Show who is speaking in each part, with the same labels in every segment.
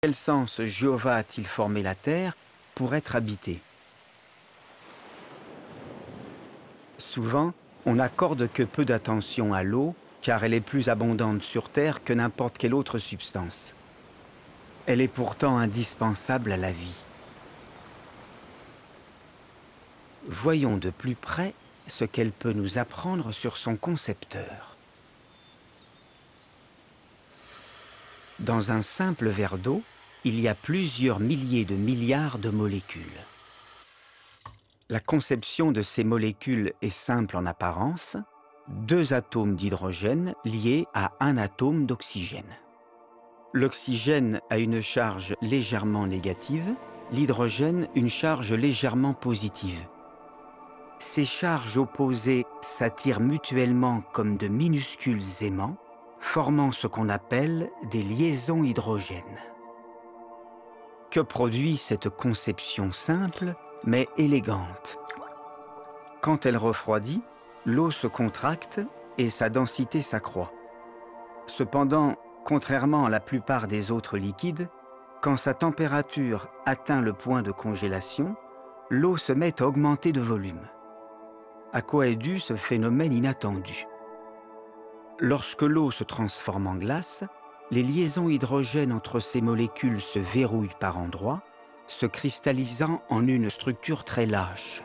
Speaker 1: quel sens Jéhovah a-t-il formé la terre pour être habitée? Souvent, on n'accorde que peu d'attention à l'eau, car elle est plus abondante sur Terre que n'importe quelle autre substance. Elle est pourtant indispensable à la vie. Voyons de plus près ce qu'elle peut nous apprendre sur son concepteur. Dans un simple verre d'eau, il y a plusieurs milliers de milliards de molécules. La conception de ces molécules est simple en apparence, 2 atomes d'hydrogène liés à un atome d'oxygène. L'oxygène a une charge légèrement négative, l'hydrogène une charge légèrement positive. Ces charges opposées s'attirent mutuellement comme de minuscules aimants, formant ce qu'on appelle des liaisons hydrogènes. Que produit cette conception simple mais élégante? Quand elle refroidit, l'eau se contracte et sa densité s'accroît. Cependant, contrairement à la plupart des autres liquides, quand sa température atteint le point de congélation, l'eau se met à augmenter de volume. À quoi est dû ce phénomène inattendu? Lorsque l'eau se transforme en glace, les liaisons hydrogènes entre ces molécules se verrouillent par endroits, se cristallisant en une structure très lâche.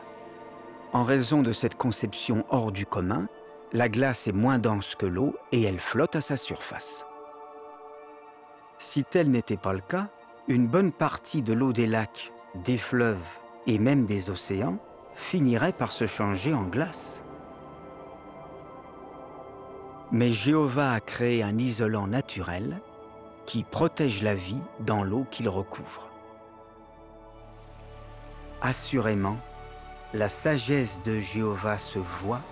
Speaker 1: En raison de cette conception hors du commun, la glace est moins dense que l'eau et elle flotte à sa surface. Si tel n'était pas le cas, une bonne partie de l'eau des lacs, des fleuves et même des océans finirait par se changer en glace. Mais Jéhovah a créé un isolant naturel qui protège la vie dans l'eau qu'il recouvre. Assurément, la sagesse de Jéhovah se voit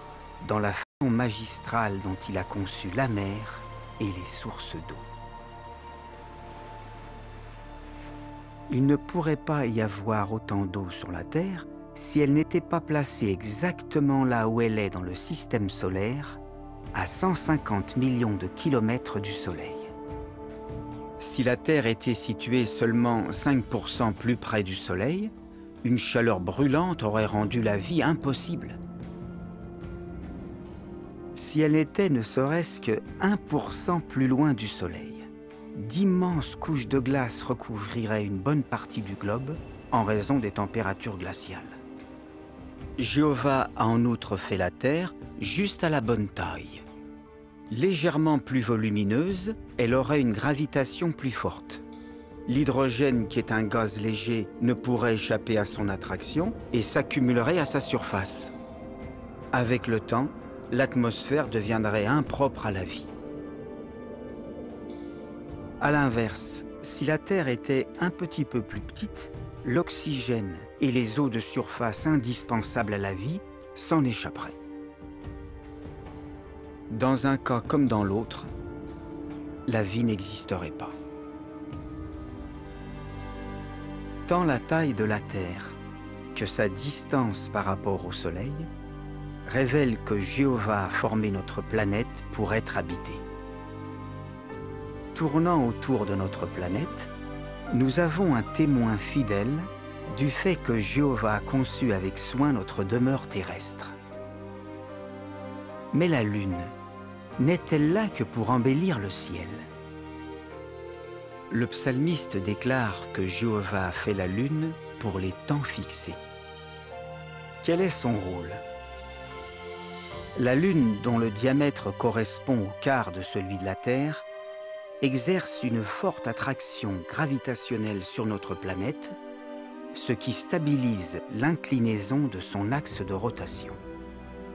Speaker 1: dans la façon magistrale dont il a conçu la mer et les sources d'eau. Il ne pourrait pas y avoir autant d'eau sur la Terre si elle n'était pas placée exactement là où elle est dans le système solaire, à 150 millions de kilomètres du Soleil. Si la Terre était située seulement 5% plus près du Soleil, une chaleur brûlante aurait rendu la vie impossible. Si elle était ne serait-ce que 1% plus loin du Soleil, d'immenses couches de glace recouvriraient une bonne partie du globe en raison des températures glaciales. Jéhovah a en outre fait la Terre juste à la bonne taille. Légèrement plus volumineuse, elle aurait une gravitation plus forte. L'hydrogène, qui est un gaz léger, ne pourrait échapper à son attraction et s'accumulerait à sa surface. Avec le temps, l'atmosphère deviendrait impropre à la vie. À l'inverse, si la Terre était un petit peu plus petite, l'oxygène et les eaux de surface indispensables à la vie s'en échapperaient. Dans un cas comme dans l'autre, la vie n'existerait pas. Tant la taille de la Terre que sa distance par rapport au Soleil révèle que Jéhovah a formé notre planète pour être habitée. Tournant autour de notre planète, nous avons un témoin fidèle du fait que Jéhovah a conçu avec soin notre demeure terrestre. Mais la Lune, n'est-elle là que pour embellir le ciel? Le psalmiste déclare que Jéhovah a fait la Lune pour les temps fixés. Quel est son rôle? La Lune, dont le diamètre correspond au quart de celui de la Terre, exerce une forte attraction gravitationnelle sur notre planète, ce qui stabilise l'inclinaison de son axe de rotation.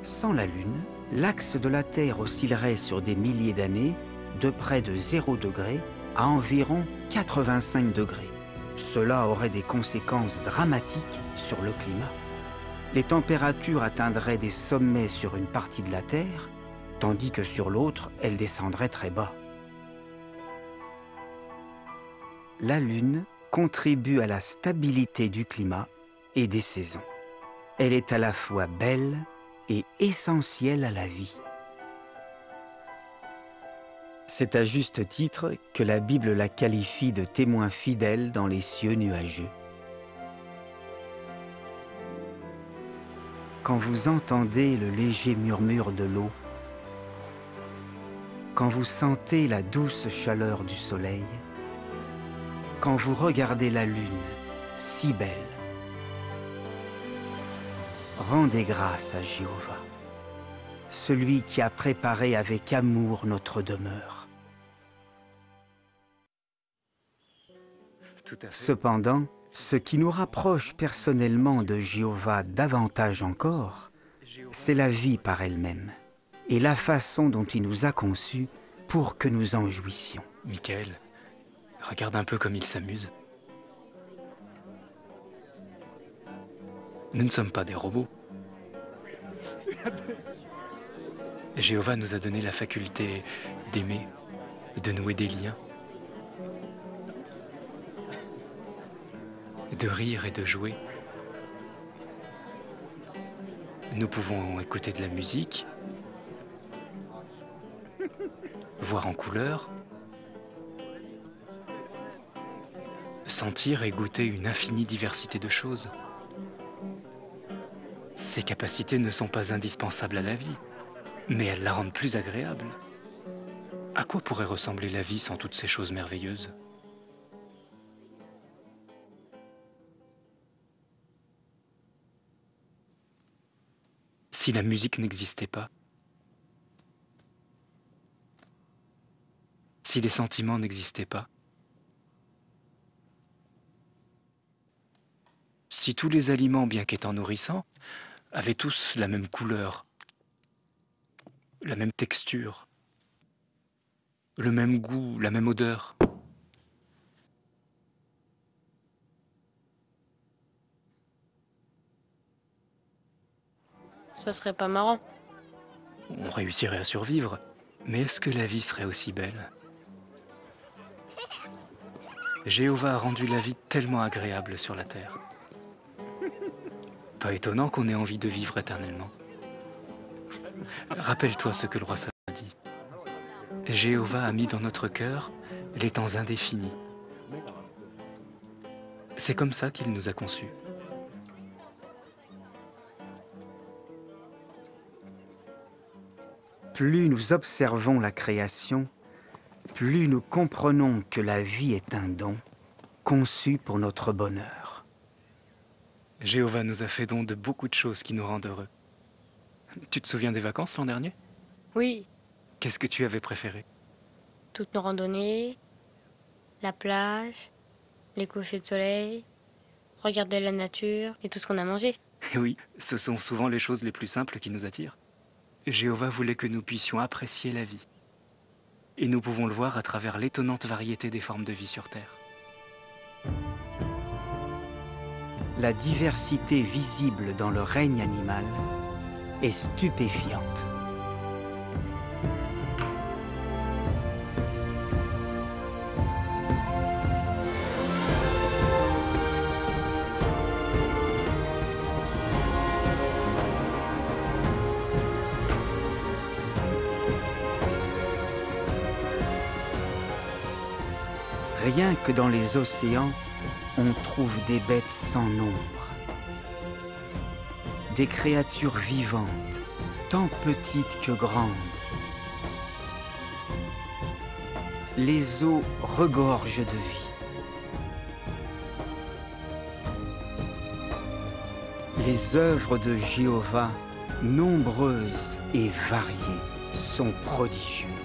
Speaker 1: Sans la Lune, l'axe de la Terre oscillerait sur des milliers d'années de près de 0 degré à environ 85 degrés. Cela aurait des conséquences dramatiques sur le climat. Les températures atteindraient des sommets sur une partie de la Terre, tandis que sur l'autre, elles descendraient très bas. La Lune contribue à la stabilité du climat et des saisons. Elle est à la fois belle et essentielle à la vie. C'est à juste titre que la Bible la qualifie de témoin fidèle dans les cieux nuageux. Quand vous entendez le léger murmure de l'eau, quand vous sentez la douce chaleur du soleil, quand vous regardez la lune, si belle, rendez grâce à Jéhovah, celui qui a préparé avec amour notre demeure. Cependant, ce qui nous rapproche personnellement de Jéhovah davantage encore, c'est la vie par elle-même et la façon dont il nous a conçus pour que nous en jouissions.
Speaker 2: Michael, regarde un peu comme il s'amuse. Nous ne sommes pas des robots. Jéhovah nous a donné la faculté d'aimer, de nouer des liens, de rire et de jouer. Nous pouvons écouter de la musique, voir en couleur, sentir et goûter une infinie diversité de choses. Ces capacités ne sont pas indispensables à la vie, mais elles la rendent plus agréable. À quoi pourrait ressembler la vie sans toutes ces choses merveilleuses ? Si la musique n'existait pas, si les sentiments n'existaient pas, si tous les aliments, bien qu'étant nourrissants, avaient tous la même couleur, la même texture, le même goût, la même odeur.
Speaker 3: Ça serait pas marrant.
Speaker 2: On réussirait à survivre, mais est-ce que la vie serait aussi belle ? Jéhovah a rendu la vie tellement agréable sur la terre. Pas étonnant qu'on ait envie de vivre éternellement. Rappelle-toi ce que le roi Salomon a dit. Jéhovah a mis dans notre cœur les temps indéfinis. C'est comme ça qu'il nous a conçus.
Speaker 1: Plus nous observons la création, plus nous comprenons que la vie est un don, conçu pour notre bonheur.
Speaker 2: Jéhovah nous a fait don de beaucoup de choses qui nous rendent heureux. Tu te souviens des vacances l'an dernier ?
Speaker 3: Oui,
Speaker 2: Qu'est-ce que tu avais préféré ?
Speaker 3: toutes nos randonnées, la plage, les couchers de soleil, regarder la nature et tout ce qu'on a mangé.
Speaker 2: Eh oui, ce sont souvent les choses les plus simples qui nous attirent. Jéhovah voulait que nous puissions apprécier la vie. Et nous pouvons le voir à travers l'étonnante variété des formes de vie sur Terre.
Speaker 1: La diversité visible dans le règne animal est stupéfiante. Rien que dans les océans, on trouve des bêtes sans nombre. Des créatures vivantes, tant petites que grandes. Les eaux regorgent de vie. Les œuvres de Jéhovah, nombreuses et variées, sont prodigieuses.